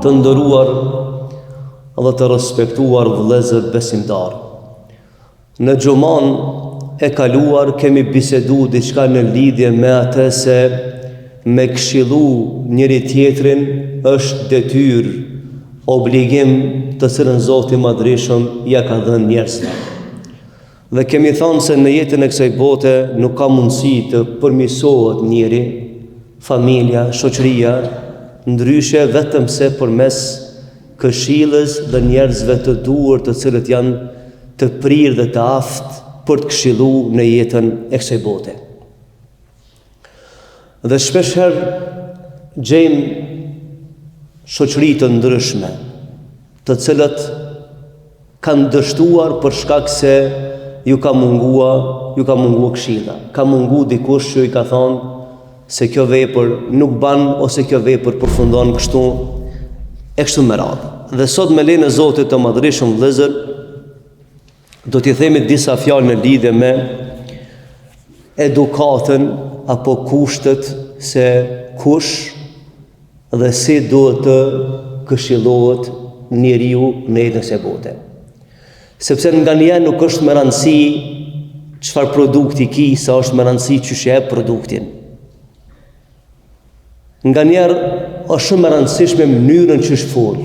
të nderuar dhe të respektuar vëllezër besimtar. Në xhuman e kaluar kemi bisedu diçka në lidhje me atë se me këshillu njëri tjetrin është detyrë, obligim të cilën Zoti i Madhërisëm ja ka dhënë njerëzve. Dhe kemi thënë se në jetën e kësaj bote nuk ka mundësi të përmirësohet njëri, familja, shoqëria, ndryshe vetëm se përmes këshillës dhe njerëzve të duhur të cilët janë të prirë dhe të aftë për të këshilluar në jetën e kësaj bote. Dhe shpeshherë gjejmë shoqëri të ndryshme, të cilët kanë dështuar për shkak se ju ka mungua këshilla. Ka mungu dikush që i ka thonë se kjo vepër nuk ban ose kjo vepër përfundon kështu e kështu me radhë. Dhe sot me lejen e Zotit të Madhërisëm vëllezër, do t'i themi disa fjalë në lidhje me edukatën apo kushtet se kush dhe si duhet të këshillohet njeriu në jetën e bote. Sepse nganjëherë nuk është me rëndësi çfarë produkti ki, sa është me rëndësi çysh e produktin. Nganjëherë është shumë e rëndësishme mënyrën çysh fol.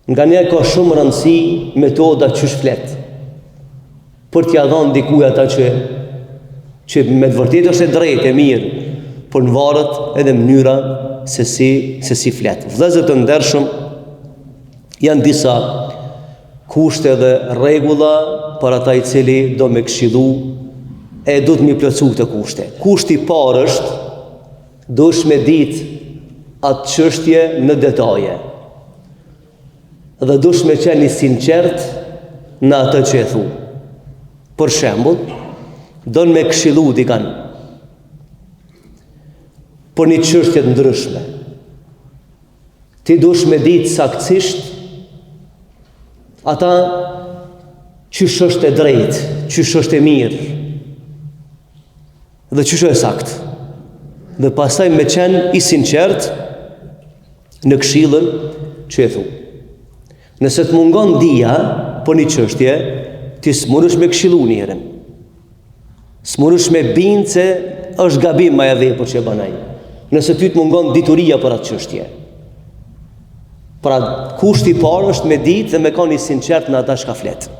Nganjëherë ka shumë rëndësi metoda çysh flet. Për t'ia dhënë dikujt ata që me të vërtetë është e drejtë e mirë, por në varet edhe mënyra se si flet. Vëllezër të ndershëm, janë disa kushte dhe rregulla për ata i cili do me këshillu e do të mi plotësu këto kushte. Kushti i parë është dush me ditë atë çështje në detaje. Dhe dush me qenë i sinqert në atë që e thu. Për shembull, do me këshillu dikan për një çështje të ndryshme. Ti dush me ditë saktësisht ata qysh është e drejtë, qysh është e mirë dhe qysh është e saktë. Dhe pastaj me qenë i sinqert në këshillën që e thu. Nëse të mungon dija për një çështje, ti s'mundesh me këshillu njërin. S'mundesh me bind se është gabim ajo vepër që e bën ai. Nëse ty të mungon dituria për atë çështje. Pra kushti i parë është me ditë dhe me qenë i sinqert në ata që flet.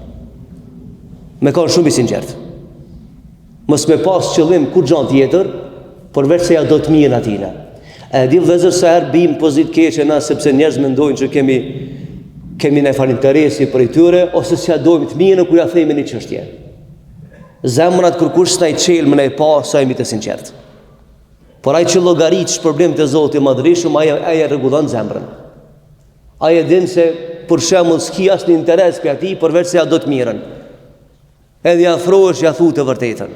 Me qenë shumë i sinqert. Mos me pas qëllim kur gjë tjetër, përveç se ja do të mirë atina. E di vëllezër sa herë bim pozitë keqe na sepse njerëz mendojnë që kemi ne fal interesi për tyre ose s'ja dojmë të mirën kur ja themi një çështje. Zemrat kërkush s'na i çel më ne pa sa jemi të sinqert. Por ai që llogarit problem të Zotit i Madhërisëm, ai e rregullon zemrën. Ai e din se për shembull s'ki asnjë interes për atij përveç se ja do të mirën. Edhe ja afrohesh, ja thu të vërtetën.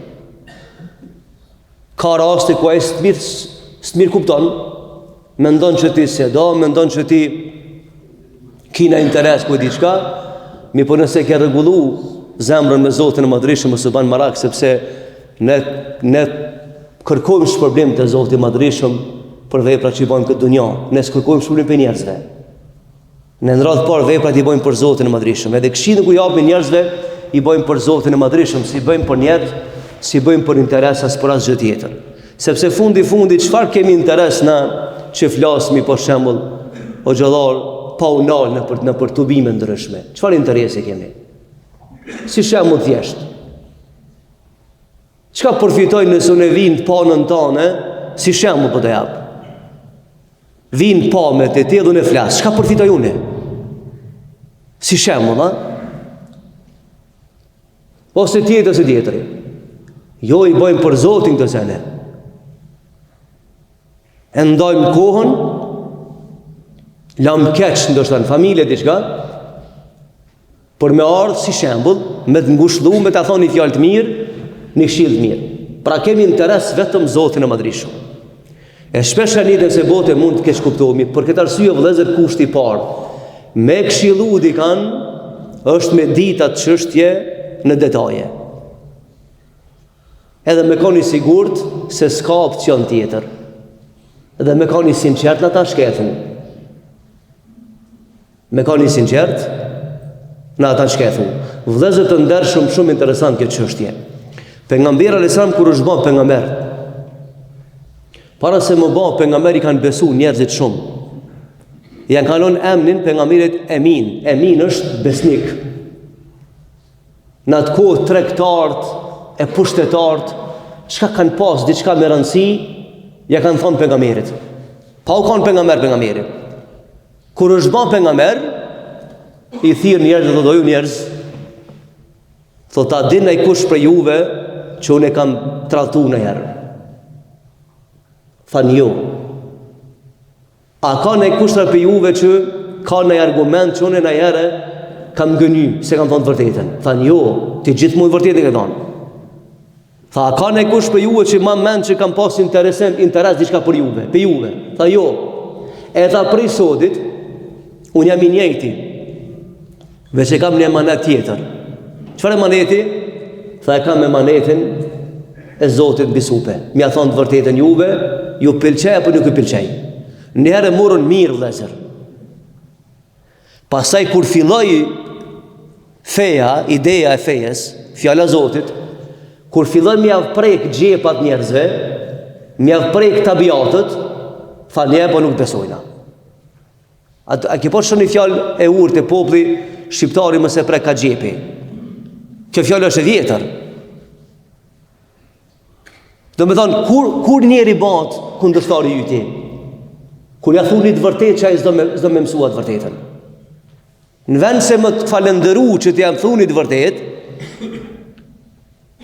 Ka raste ku ai s'mir kupton, mendon që ti se do, mendon që ti kina interes ku diçka, mi po nëse ke rregullu zemrën me Zotin e Madhërisëm mos u bën marak, sepse ne kërkojmë shpërblim te Zoti i Madhërisëm për veprat që i bëjmë këtë dunjë. Ne s'kërkojmë shpërblim për njerëzve. Ne në radhë parë veprat i bëjmë për Zotin e Madhërisëm. Edhe këshillën ku japim njerëzve i bëjmë për Zotin e Madhërisëm, si bëjmë për njerëz, si bëjmë për interes as për asgjë tjetër. Sepse fundi çfarë kemi interes na që flasmi për shembull o xhallar pa u nal në për tubime ndryshme. Çfarë interesi kemi? Si shembull thjesht. Çka përfitoj nëse unë vin pa nën tonë, si shembull po të jap. Vin pa me të tillën e flas. Çka përfitoj unë? Si shembull, a? Ose tjetëri. Jo i bëjmë për Zotin këtë sene. E ndojmë kohën, lam keq ndoshta në familje diçka, por me ardhë si shembull, me të ngushëllu, me të thonë një fjalë të mirë, një këshill të mirë. Pra kemi interes vetëm Zotin e Madhërisëm. E shpesh një se bote mund të keq kuptohemi, për këtë arsye vëllezër kushti i parë, me këshillu dikan është me ditë atë çështje në detaje. Edhe me qenë i sigurt se s'ka opcion tjetër. Edhe me qenë i sinqert në ata shkethën. Me ka një sinqert në ata që e thu. Vëllezër të ndershëm, shumë interesant kjo çështje. Pejgamberi alayhis salam kur është bën pejgamber, para se më bë pejgamber i kanë besu njerëzit shumë. Janë kalon emrin pejgamberit Emin. Emin është besnik. Në atë kohë tregtarët e pushtetarët, çka kanë pas diçka me rëndësi, ja kanë thonë pejgamberit. Pa u kanë pejgamberi. Kur është bën pejgamber, i thirr njerëz dhe doju njerëz, thot a din ai kush për juve që unë e kam tratu në herë? Thanë jo. A ka në kush për juve që ka në argument që unë e në herë kam gëny, se kam thonë të vërtetën? Thanë jo, ti gjithë mund vërtetë e ke thonë. Tha, a ka në kush për juve që ma mend që kam pas interes diçka për juve, për juve? Tha jo. E tha prej sotit, unë jam i njëjti, veç e kam një emanet tjetër. Çfarë emaneti? Tha, e kam emanetin e Zotit mbi supe. Mja thonë të vërtetën juve, ju pëlqej apo nuk ju pëlqej. Njëherë morën mirë vëllezër. Pastaj kur filloi feja, ideja e fejes, fjala e Zotit, kur filloi mja prek gjepat njerëzve, mja prek tabiatët, tha një po nuk besojna. A ke po shumë një fjalë e urtë e populli shqiptari mos e prek ka gjepi. Kjo fjallë është e vjetër. Do me thonë, kur njeri bat kundërtari ju ti? Kur ja thuni të vërtet që a i zdo me mësua të vërtetën. Në vend se më të falenderu që të jam thuni të vërtet,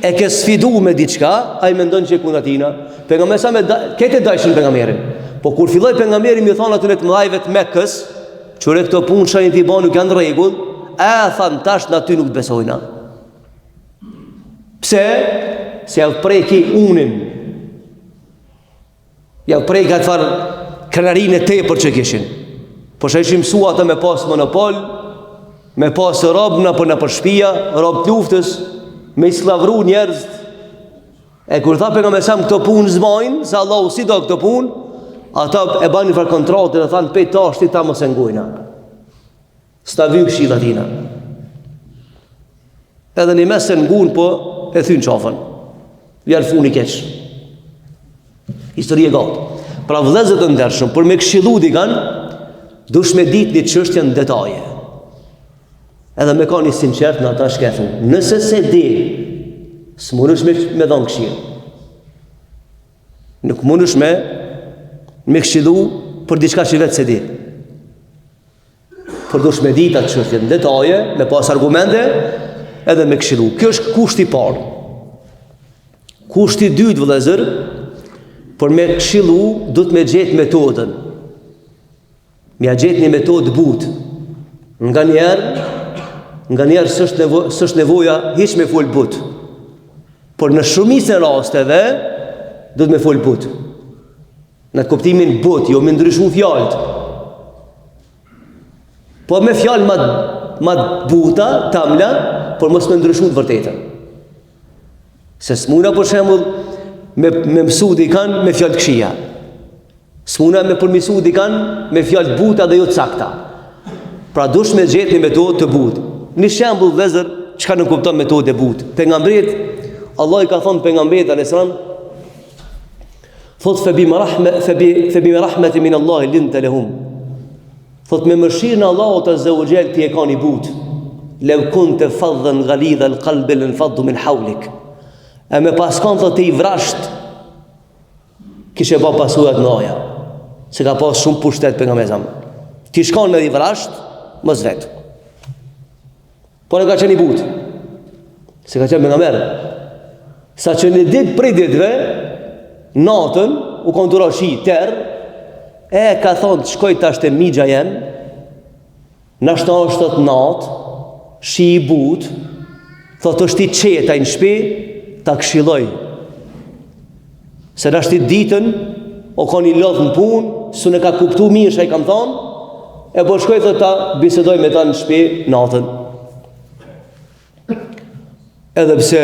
e ke sfidu me diçka, a i mendon që e kundatina. Pejgamberi sa me kete dajshën pejgamberin. Po kur filloj pejgamberi mi thonë atyre të mëdhajve të Mekës, qëre këto punë shajnë t'i ba nuk janë rregull, thanë tash në aty nuk besojna. Pse? Se javë preki unin. Javë preki atë farë krenarin e tepër që kishin. Po që ishim mësua ata me pas monopol, me pas robë në për shpia, robë të luftës, me i slavru njerëz. E kur tha pejgamberi sa këto punë zbajnë, se Allahu si do këto punë, ata e banë një farë kontratë dhe thanë pej tashti ta mos e ngujna. Sta vy këshilla tina. Edhe një mes se ngun, po e thynë qafën. Vjerë funi keq. Histori e gatë. Pra vëllezër të ndershëm, për me këshillu dikan, dush me ditë një çështje në detaje. Edhe me ka një sinqert në ata shkethu. Nëse se di, s'munësh me dhanë këshirë. Nuk munësh me këshillu për diçka që vetë se di. Për dush me ditë atë çështje në detaje, me pas argumente, edhe me këshillu. Kjo është kushti i parë. Kushti i dytë, vëllezër, për me këshillu, du të me gjetë metodën. Mja gjetë një metodë butë. Nga njerë s'është nevoja hiç me folë butë. Por në shumicën e rasteve, du të me folë butë. Në të kuptimin butë, jo me ndryshu fjallët. Po me fjallë ma buta, tamla, por mos me ndryshu të vërtetën. Se s'muna për shembull me mësu dikan me fjallë të këshia. S'muna me përmisu dikan me fjallë të buta dhe jo të sakta. Pra dush me gjetë një metodë të butë. Një shembull vëllezër, çka nuk kupton metodë e butë. Pejgamberit, Allah i ka thonë pejgamberit alayhis salam, thot febi rahmeti min Allah linte lahum. Thot me mëshirën e Allahut azza wa jall ti e ka një butë. Law kunta faddan ghalidha alqalbi lanfaddu min hawlik. E me paskon thot i vrasht, kishe pa pasujat në aja. Se ka pas shumë pushtet pejgamberi. Ti shkon me i vrasht, mos vetë. Por e ka qenë i butë. Se ka qenë pejgamber. Sa që në ditë prej ditëve, natën, u kontura shi terë, e ka thonë të shkoj tash te migja jem, nashta është të natë, shi i butë, thotë është i qeta në shpi, ta këshilloj. Se nashti ditën, o ka një lodhë në punë, së në ka kuptu mirë që i kam thonë, e po shkoj të ta bisedoj me ta në shpi natën. Edhe pse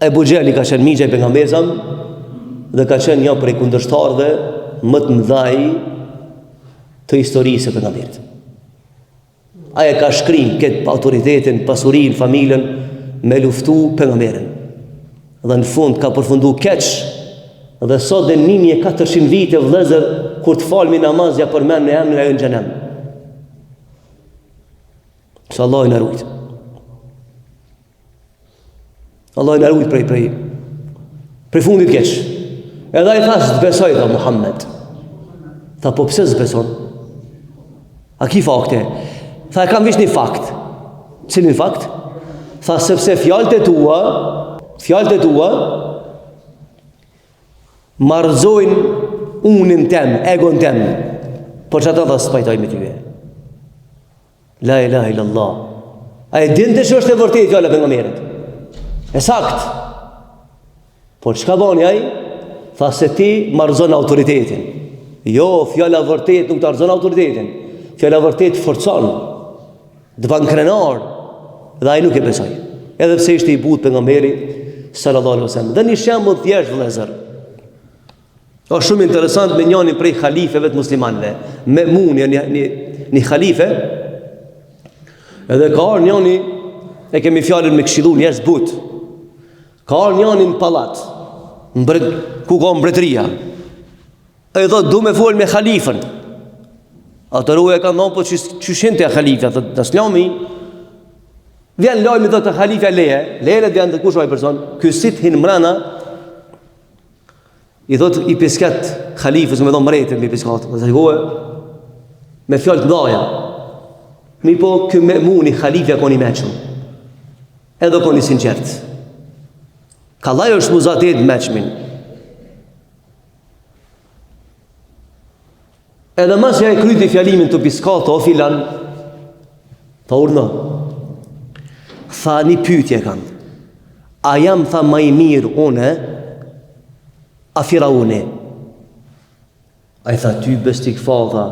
Ebu Gjeli ka qenë migja i pejgamberit dhe ka qenë një prej kundërshtarëve më të mëdhaj të historisë së pejgamberit. Aja ka shkrim këtë autoritetin, pasurinë, familjen, me luftu pejgamberin. Dhe në fund ka përfundu keq. Dhe sot dhe 1400 vite vëllezër, kur të falmi namaz ja përmend në emrin e ajo në xhenem. Se Allah i na rujt. Allah i na rujt prej fundit keq. Edhe ai thash të besoj tha Muhammed. Tha po pse s'beson? A ki fakte? Tha e kam vish një fakt. Cilin fakt? Tha sepse fjalët e tua marrëzojnë unin tem, egon tem. Por që ata tha s'pajtoj me tyve. La ilaha illallah. A e dinte që është e vërtet fjala e pejgamberit? E sakt. Por çka bani ai? Tha se ti marrëzon autoritetin. Jo, fjala e vërtet nuk të marrëzon autoritetin. Fjala e vërtet forcon. Dëvan krenar. Dhe ai nuk e besoi. Edhe pse ishte i butë pejgamberi sallallahu alaihi wasallam. Dhe një shembull thjesht vëllezër. Është shumë interesant me njërin prej halifeve të muslimanëve, Me'mun, një halife. Edhe ka ardhur njëri, e kemi fjalën me këshillu njerëz but. Ka ardhur njëri në pallat, ku ka mbretëria. Ai thotë du me fol me halifën. Atëru e kanë thonë po çyshin te halifa, thotë taslami. Vjen lajmi thotë te halifa leje vjen te kush ai person, ky sit hin mrana. I thotë i peskat halifës, më thon mbretit me peskat. Do të thëgoje me fjalë të ndaja. Mi po ky Me'muni halifja koni meçëm. Edhe koni sinqert. Ka lajë është muzatet meçmin. Edhe mas ja e kryti fjalimin të piskato, o filan, tha urno. Tha një pyetje kanë. A jam tha ma i mirë une, a Firauni? A i tha ty bestik fa, tha.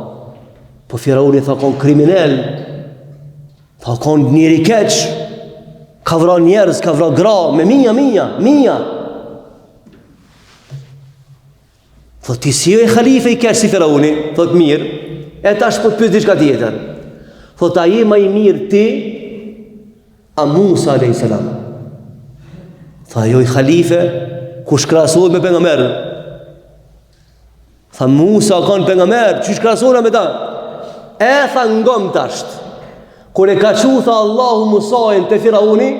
Po Firauni tha kon kriminel, tha kon njëri keq, ka vra njerëz, ka vra gra, me minja. Thot, ti si jo e khalife i keq si Firauni? Thot, mirë, e tash po të pyes diçka tjetër. Thot, a je ma i mirë ti, a Musa a.s. Tha, jo i khalife, kush krahasohet me pejgamber? Tha, Musa ka në pejgamber, çish krahasohet me ta? E tha ngom tasht. Kur e ka thu tha Allahu Musa'in te Firauni,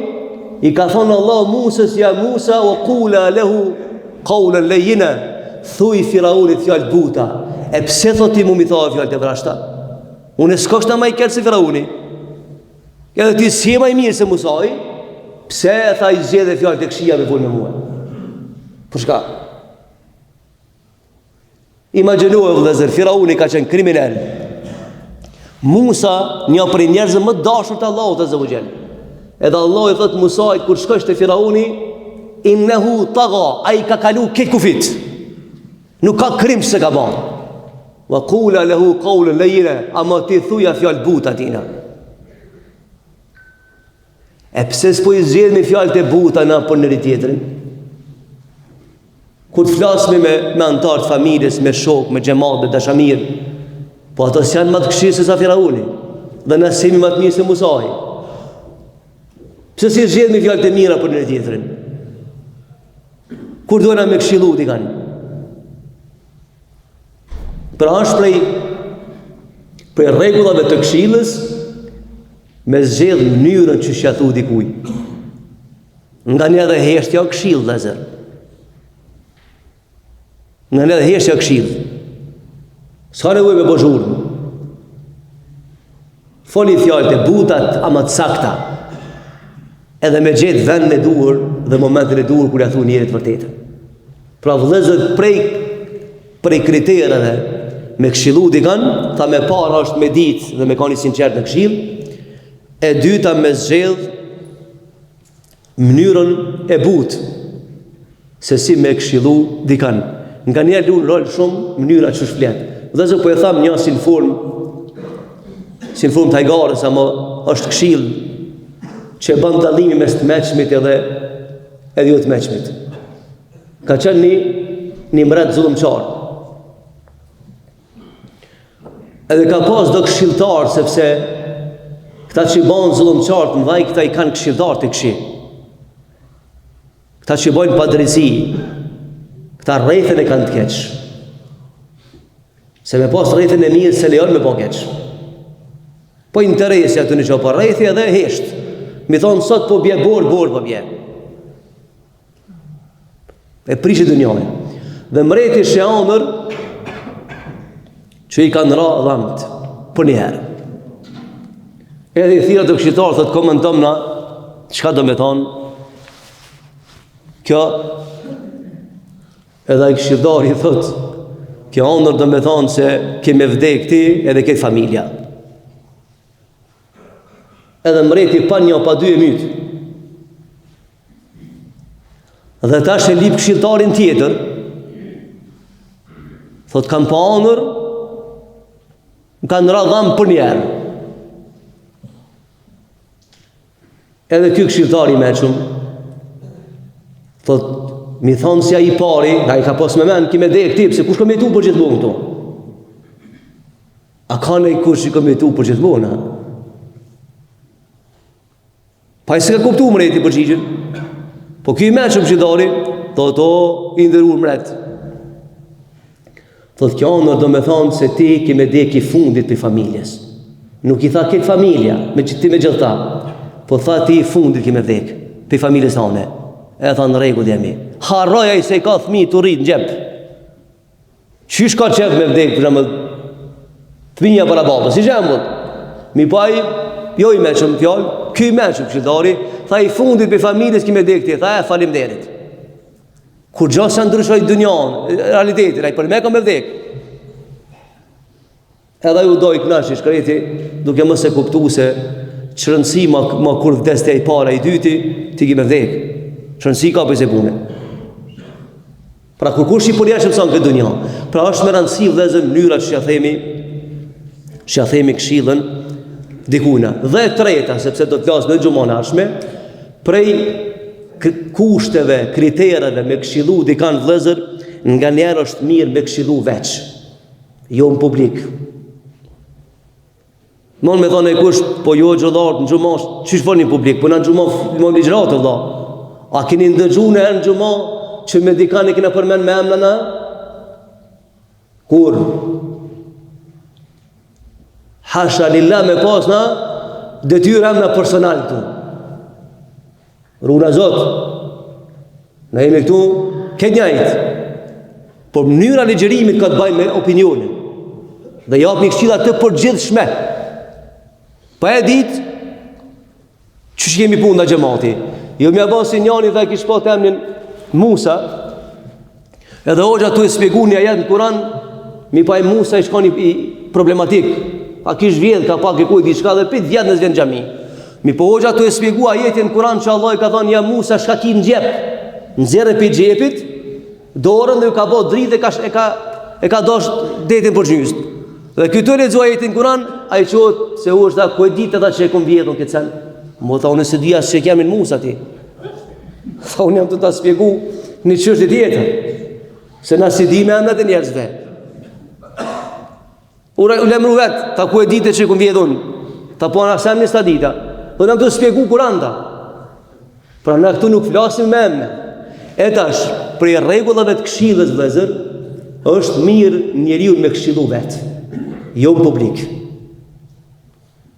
i ka thonë Allahu Musës, ja Musa, wa qula lahu qawlan layyina. Thuj Firaunit fjalë buta. E pse thot ti mu mi tha fjalë të vrashta? Unë s'kosh na më i keq se Firauni. Edhe ti si më i mirë se Musai? Pse e tha i zgjedhë fjalë të këqija me punë me mua? Për çka? Imagjinoj vëllazër, Firauni ka qenë kriminal. Musa, një prej njerëzve më dashur të Allahut azza wa jall. Edhe Allah i thot Musait kur shkosh te Firauni, innehu tagha, ai ka kalu këtë kufit. Nuk ka krim se ka ban. Wa qula lahu qawlan layyina, ama ti thuja fjalë buta tina. E pse s'po i zgjedh me fjalët e buta na për njëri tjetrin? Kur të flasmi me antarë të familjes, me shok, me xhamat, me dashamir, po ato s'janë më të këqij se sa Firauni, dhe na semi më të mirë se Musai. Pse si zgjedh me fjalët e mira për njëri tjetrin? Kur duhet na me këshillu ti kanë? Pra është prej rregullave të këshillës me zgjedh mënyrën që shjatu dikuj. Nga një dhe heshtja o këshill, lezer. Nga një dhe heshtja o këshill. S'ka nevojë me bozhurë. Foli fjalët e butat, ama të sakta. Edhe me gjetë vendin e duhur dhe momentin e duhur kur ja thu njerit vërtetën. Pra vëllezër prej kriterave me këshillu dikan, tha me para është me ditë dhe me kani sinqert në këshill, e dyta me zgjedh mënyrën e butë se si me këshillu dikan. Nga njerë lu rol shumë mënyra që shflet. Dhe zë po e tham një si në formë tajgarës, ama është këshill që e bën dallimi mes të meçmit edhe jo të meçmit. Ka qenë një mbret zullumçar. Edhe ka pas do këshilltar, sepse Këta që i banë zullumqartë në vaj, këta i kanë këshilltar të këshi. Këta që i bojnë padrejsi, këta rrethën e kanë të keq. Se me pas rrethën e mirë se lejon me po keq. Po interesi aty në që po rrethi edhe hesht. Mi thonë sot po bje borë po bje. E prishë dënjojë. Dhe mreti Sheanër që i kanë ra dhamët për njëherë. Edhe i thira të këshitarë, thëtë komentom na, qka do me thonë, kjo, edhe i këshitarë i thëtë, kjo Anër do me thonë se keme vdek ti edhe këtë familja. Edhe mreti pa një pa dy e mytë. Dhe ta shë lip këshiltarin tjetër, thot kam pa Anër, më kanë ra dhamë për njerë. Edhe kjo këshiltari me shumë, thot, mi thonë si a i pari, da i ka pos me men, kime dhe e këtip, se kush ka me tu për gjithmonë këto? A ka ne i kush që ka me tu për gjithmonë, ha? Pa i se ka kuptu mreti për gjithin, po kjo i me shumë këshiltari, thot, o, i ndërur mret. Thot, kjo Anër do me thonë se ti kime dhe ki fundit për familjes. Nuk i tha këtë familja, me që ti me gjithta, po tha ti i fundit kime dhek për familjes tane. E tha në rregull jemi. Harroja i se i ka thmi të rritë në gjep. Qysh ka qef me vdek për shembull fëmija para babës, si shembull. Mi paj, jo i meqëm fjallë, ky i meqëm këshiltari, tha i fundit për familjes kime dhek ti, tha e faleminderit. Kur gjasë janë ndryshoj dënjanë, realitetin, a i për me ka me vdek. Edhe ju doj knashi shkreti, duke mos e kuptu se qërënësi ma kur vdeste i para i dyti, ti ki me vdek. Qërënësi ka për se pune. Pra kur kush i përjeshëm sa në këtë dunja. Pra është me rëndësi vëzën mënyrat që ja themi këshillën dikuna. Dhe treta, sepse do të flasë në gjumon ashme, prej kushteve, kritereve me këshillu dikan vëzër, nga njerë është mirë me këshillu veç. Jo në publik. Mon me thonë e kush, po jo gjëllartë në gjumash, qysh po një publik, po në gjumash më ligjratë, Allah. A keni ndëgju në herë në gjumash, që me dikan e kina përmen me emna na? Kur? Hasha lillah me pas na, detyr emna personal tu. Runa Zot. Na jemi këtu, këtë njajtë. Por mënyra ligjerimit ka të bajnë me opinionin. Dhe japë një këshilla të përgjithshme. Pa e ditë, që kemi punë nga gjemati. Jo mja ba si njani dhe kishë po të emnin Musa, edhe hoxha tu e spjegu një ajet në Kuran, mi pa e Musa i shkoni i problematik, a kish vjedh, ka pak i kuj, di shka dhe pit vjedh në zvjen gjami. Mi po hoxha tu e spjegu ajetin në Kuran që Allah i ka thonë, ja Musa shka ki në gjep, në zere për gjepit, dorën dhe ju ka bo dritë e ka dosh detin për gjyst. Dhe këtu e lexoj ajetin Kur'an, ai thotë se u është ku e ditë ata që e kon vjedhur këtë sen. Mo thonë se dia se kemin Musa ti. Tha unë jam të ta shpjegu një çështje tjetër. Se na si di me emrat e njerëzve. U lemru vet, ta ku e ditë që e kon vjedhur. Ta po ana sa më sta dita. Do na të shpjegu Kur'anta. Pra na këtu nuk flasim me emra. E tash, për rregullave të këshillës vëzër, është mirë njeriu me këshillu vet. Jo në publik.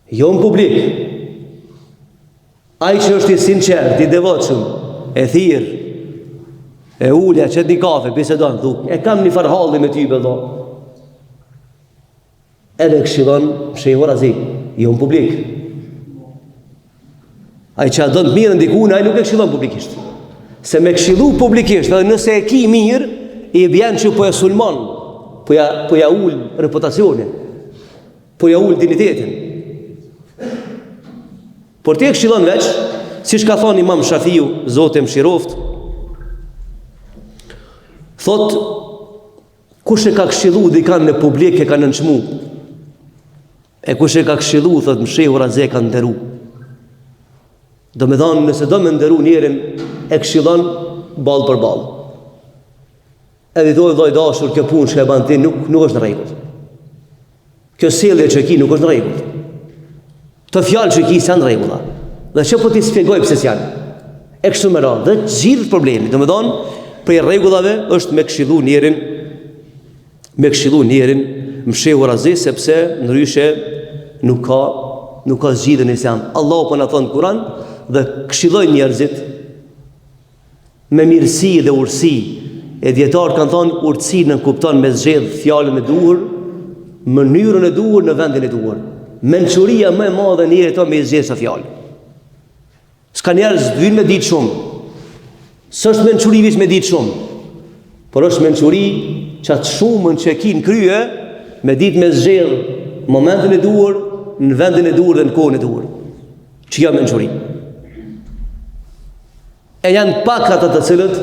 Jo në publik. Ai që është i sinqert, i devotshëm, e thirr, e ulja që di kafe, bisedon, thuk, e kam një farhalli me ty vëlla. Edhe këshillon shehu razi, jo në publik. Ai që do të mirë ndikun, ai nuk e këshillon publikisht. Se me këshillu publikisht, edhe nëse e ki mirë, i bjen që po e sulmon, po ja ul reputacionin, po ja ul dignitetin. Por ti e këshillon veç, si shka thonë Imam Shafiu, Zotë e mshiroft, thot, kush e ka këshillu dikan në publik e ka nënçmu, e kush e ka këshillu, thot, mshehu raze ka ndëru. Do me thonë, nëse do me ndëru njerin, e këshillon ball për ball. Edhe doj dashur, kjo punë që e ban ti nuk është në rregull. Kjo sjellje që ki nuk është në rregull. Të fjalë që kisë janë rregulla. Dhe që po t'i spjegoj pse s'janë. E kështu me radhë, dhe gjithë problemi. Domethënë, prej rregullave është me këshillu njerin, mshehu razi, sepse ndryshe nuk ka zgjidhje në Islam. Allahu po na thon në Kur'an dhe këshilloi njerëzit me mirësi dhe urtësi. E dietarët kanë thonë urtësinë kupton me zgjedh fjalën e duhur, mënyrën e duhur në vendin e duhur. Mençuria më e madhe në jetën me zgjedhë sa fjalë. S'ka njerëz vinë me ditë shumë. S'është mençuri veç me ditë shumë, por është mençuri që atë shumën që e ki në krye, me ditë me zgjedh momentin e duhur, në vendin e duhur dhe në kohën e duhur. Që ka mençuri. E janë pak ata të cilët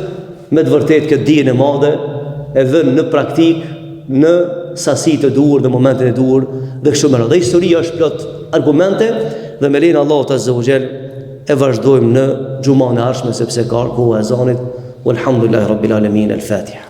me të vërtet këtë dijen e madhe e vënë në praktik, në sasi të duhur dhe momentin e duhur dhe kështu me radhë. Dhe historia është plot argumente dhe me lenin Allahu Azza wa Jall e vazhdojmë në xumën e ardhshme sepse ka kohë e ezanit. Walhamdulillahi rabbil alamin. Al-Fatiha.